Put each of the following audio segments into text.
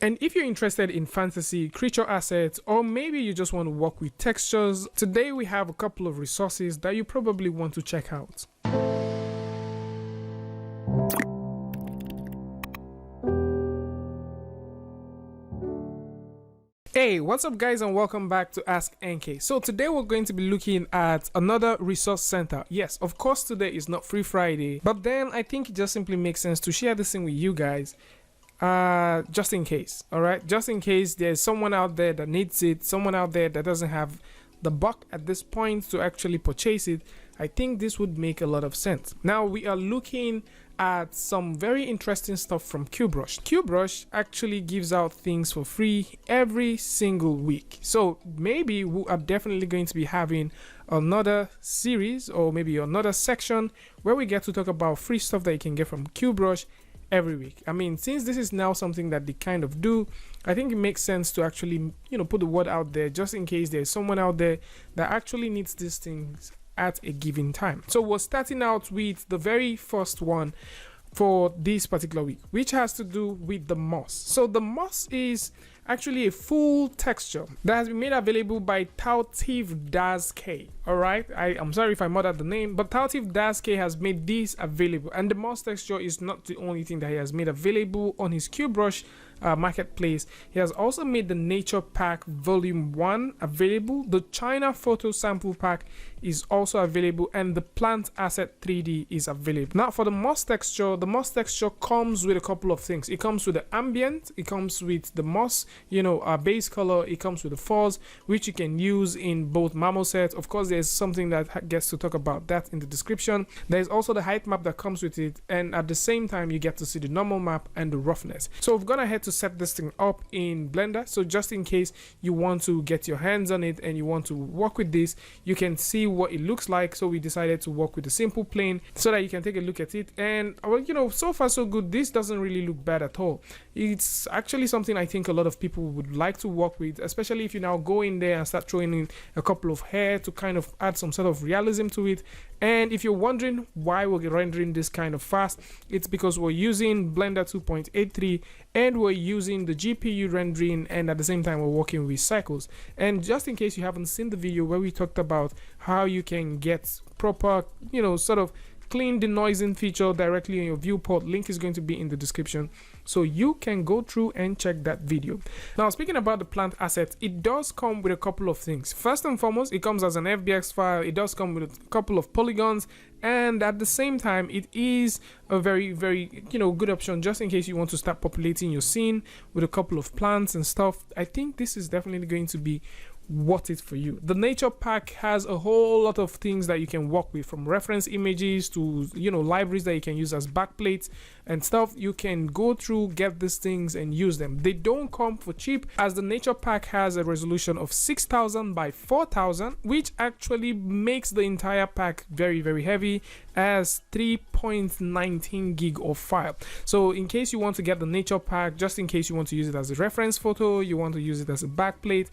And if you're interested in fantasy, creature assets, or maybe you just want to work with textures, today we have a couple of resources that you probably want to check out. Hey, what's up guys, and welcome back to Ask NK. So today we're going to be looking at another resource center. Yes, of course today is not Free Friday, but then I think it just simply makes sense to share this thing with you guys, just in case. All right, just in case there's someone out there that needs it, someone out there that doesn't have the buck at this point to actually purchase it. I think this would make a lot of sense. Now we are looking at some very interesting stuff from Cubebrush. Cubebrush actually gives out things for free every single week. So maybe we are definitely going to be having another series or maybe another section where we get to talk about free stuff that you can get from Cubebrush every week. I mean, since this is now something that they kind of do, I think it makes sense to actually, put the word out there just in case there's someone out there that actually needs these things at a given time. So we're starting out with the very first one for this particular week, which has to do with the moss. So the moss is actually a full texture that has been made available by Tautiv Das K. All right, I'm sorry if I murdered the name, but Tautiv Das K has made this available, and the moss texture is not the only thing that he has made available on his Cubebrush marketplace. He has also made the nature pack volume 1 available. The China photo sample pack is also available, and the plant asset 3D is available. Now for the moss texture comes with a couple of things. It comes with the ambient, it comes with the moss, base color, it comes with the fuzz, which you can use in both marmosets. Of course, there's something that gets to talk about that in the description. There's also the height map that comes with it, and at the same time you get to see the normal map and the roughness. So we've gone ahead to set this thing up in Blender, so just in case you want to get your hands on it and you want to work with this, you can see what it looks like. So we decided to work with a simple plane so that you can take a look at it, and so far so good. This doesn't really look bad at all. It's actually something I think a lot of people would like to work with, especially if you now go in there and start throwing in a couple of hair to kind of add some sort of realism to it. And if you're wondering why we're rendering this kind of fast, it's because we're using Blender 2.83 and we're using the GPU rendering, and at the same time we're working with cycles. And just in case you haven't seen the video where we talked about how you can get proper, sort of clean denoising feature directly on your viewport, link is going to be in the description, so you can go through and check that video. Now speaking about the plant asset, it does come with a couple of things. First and foremost, it comes as an FBX file. It does come with a couple of polygons, and at the same time it is a very good option just in case you want to start populating your scene with a couple of plants and stuff. I think this is definitely going to be worth it for you. The nature pack has a whole lot of things that you can work with, from reference images to libraries that you can use as backplates and stuff. You can go through, get these things and use them. They don't come for cheap, as the nature pack has a resolution of 6000 by 4000, which actually makes the entire pack very heavy, as 3.19 gig of file. So in case you want to get the nature pack, just in case you want to use it as a reference photo, you want to use it as a backplate,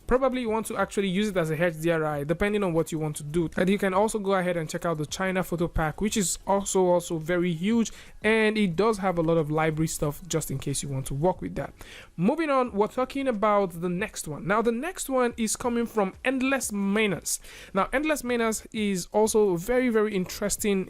probably you want to actually use it as a HDRI, depending on what you want to do. And you can also go ahead and check out the China photo pack, which is also very huge, and it does have a lot of library stuff just in case you want to work with that. Moving on, we're talking about the next one. Now the next one is coming from Endless Menace. Now Endless Menace is also a very interesting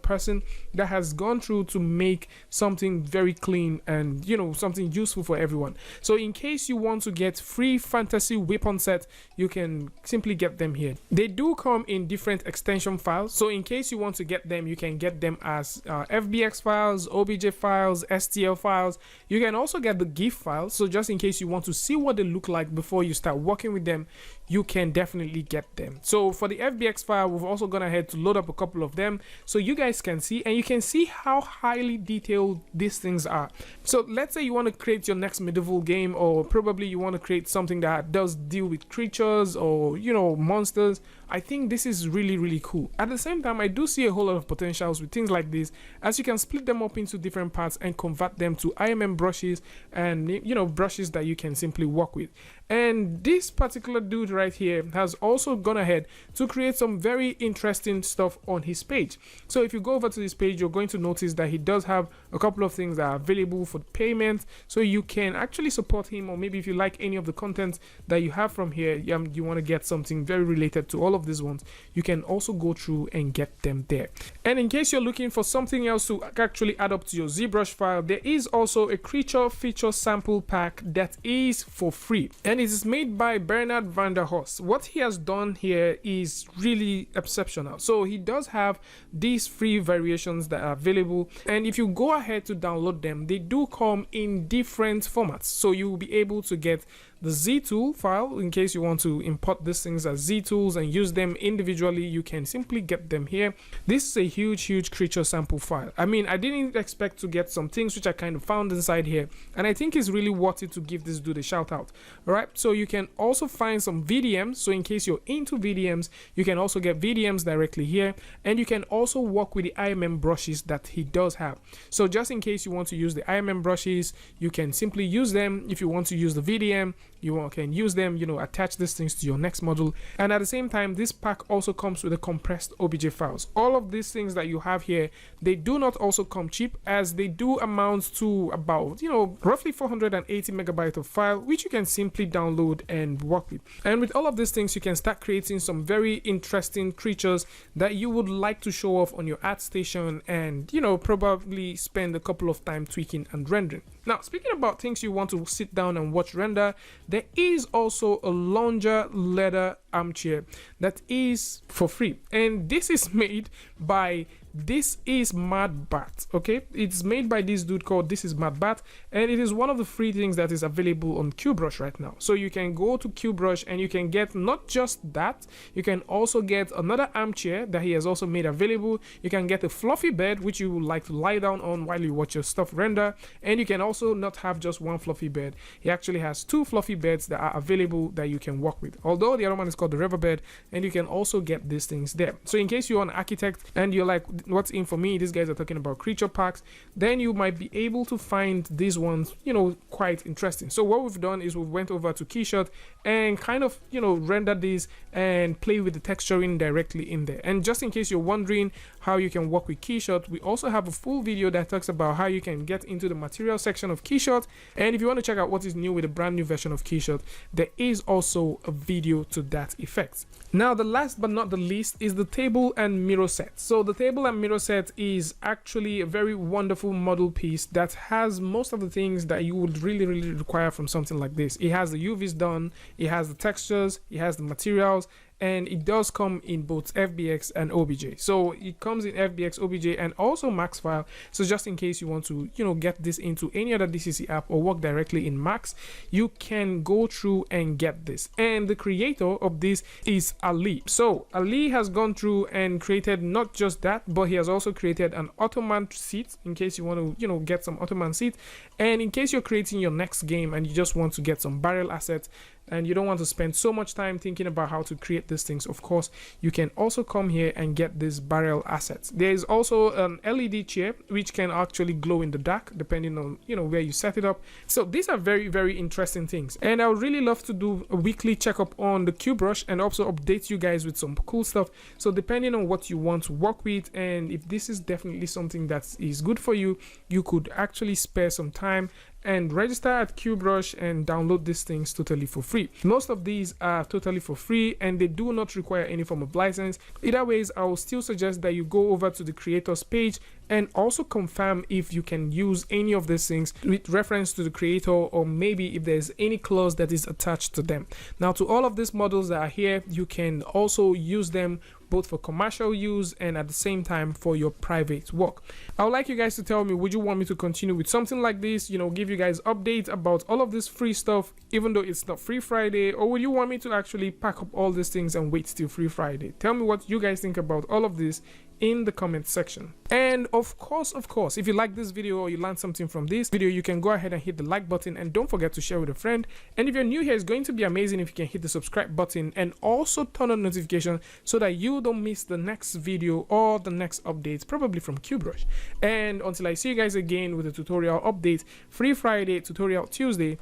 person that has gone through to make something very clean and something useful for everyone. So in case you want to get free fantasy weapon set, you can simply get them here. They do come in different extension files, so in case you want to get them, you can get them as FBX files, OBJ files, STL files. You can also get the GIF files, so just in case you want to see what they look like before you start working with them, you can definitely get them. So for the FBX file, we've also gone ahead to load up a couple of them so you guys can see, and you can see how highly detailed these things are. So let's say you want to create your next medieval game, or probably you want to create something that does deal with creatures or monsters. I think this is really cool. At the same time, I do see a whole lot of potentials with things like this, as you can split them up into different parts and convert them to IMM brushes and, you know, brushes that you can simply work with. And this particular dude right here has also gone ahead to create some very interesting stuff on his page. So if you go over to this page, you're going to notice that he does have a couple of things that are available for payment, so you can actually support him, or maybe if you like any of the content that you have from here, you want to get something very related to all of these ones, you can also go through and get them there. And in case you're looking for something else to actually add up to your ZBrush file, there is also a creature feature sample pack that is for free, and it is made by Bernard van der Horst. What he has done here is really exceptional. So he does have these free variations that are available, and if you go ahead to download them, they do come in different formats. So you will be able to get the Z tool file in case you want to import these things as Z tools and use them individually. You can simply get them here. This is a huge creature sample file. I mean, I didn't expect to get some things which I kind of found inside here, and I think it's really worth it to give this dude a shout out. All right, so you can also find some VDMs. So in case you're into VDMs, you can also get VDMs directly here, and you can also work with the IMM brushes that he does have. So just in case you want to use the IMM brushes, you can simply use them. If you want to use the VDM, you can use them, you know, attach these things to your next model. And at the same time, this pack also comes with the compressed OBJ files. All of these things that you have here, they do not also come cheap, as they do amount to about, you know, roughly 480 megabytes of file, which you can simply download and work with. And with all of these things, you can start creating some very interesting creatures that you would like to show off on your ArtStation, and, you know, probably spend a couple of time tweaking and rendering. Now, speaking about things you want to sit down and watch render, there is also a Longer leather armchair that is for free, and this is made by This is Mad Bat. Okay, it's made by this dude called This is Mad Bat, and it is one of the free things that is available on Cubebrush right now. So you can go to Cubebrush and you can get not just that, you can also get another armchair that he has also made available. You can get a fluffy bed which you would like to lie down on while you watch your stuff render, and you can also not have just one fluffy bed. He actually has two fluffy beds that are available that you can work with, although the other one is called the river bed, and you can also get these things there. So in case you're an architect and you're like, what's in for me, these guys are talking about creature packs, then you might be able to find these ones, you know, quite interesting. So what we've done is we went over to Keyshot and kind of, you know, render these and play with the texturing directly in there. And just in case you're wondering how you can work with Keyshot, we also have a full video that talks about how you can get into the material section of Keyshot. And if you want to check out what is new with the brand new version of Keyshot, there is also a video to that effect. Now, the last but not the least is the table and mirror set. So the table and mirror set is actually a very wonderful model piece that has most of the things that you would really require from something like this. It has the UVs done, it has the textures, it has the materials, and it does come in both FBX and OBJ. So it comes in FBX, OBJ, and also Max file. So just in case you want to, you know, get this into any other DCC app or work directly in Max, you can go through and get this. And the creator of this is Ali. So Ali has gone through and created not just that, but he has also created an Ottoman seat in case you want to, you know, get some Ottoman seat. And in case you're creating your next game and you just want to get some barrel assets, and you don't want to spend so much time thinking about how to create these things, of course, you can also come here and get these barrel assets. There is also an LED chair which can actually glow in the dark depending on, you know, where you set it up. So these are very interesting things, and I would really love to do a weekly checkup on the Cubebrush and also update you guys with some cool stuff. So depending on what you want to work with, and if this is definitely something that is good for you, you could actually spare some time and register at Cubebrush and download these things totally for free. Most of these are totally for free and they do not require any form of license. Either ways, I will still suggest that you go over to the creators page and also confirm if you can use any of these things with reference to the creator, or maybe if there's any clause that is attached to them. Now, to all of these models that are here, you can also use them both for commercial use and at the same time for your private work. I would like you guys to tell me, would you want me to continue with something like this, you know, give you guys updates about all of this free stuff even though it's not Free Friday, or would you want me to actually pack up all these things and wait till Free Friday? Tell me what you guys think about all of this in the comment section. And of course, if you like this video or you learned something from this video, you can go ahead and hit the like button, and don't forget to share with a friend. And if you're new here, it's going to be amazing if you can hit the subscribe button and also turn on notifications so that you don't miss the next video or the next updates, probably from Cubebrush. And until I see you guys again with a tutorial update, Free Friday, Tutorial Tuesday,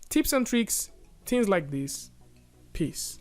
tips and tricks, things like this. Peace.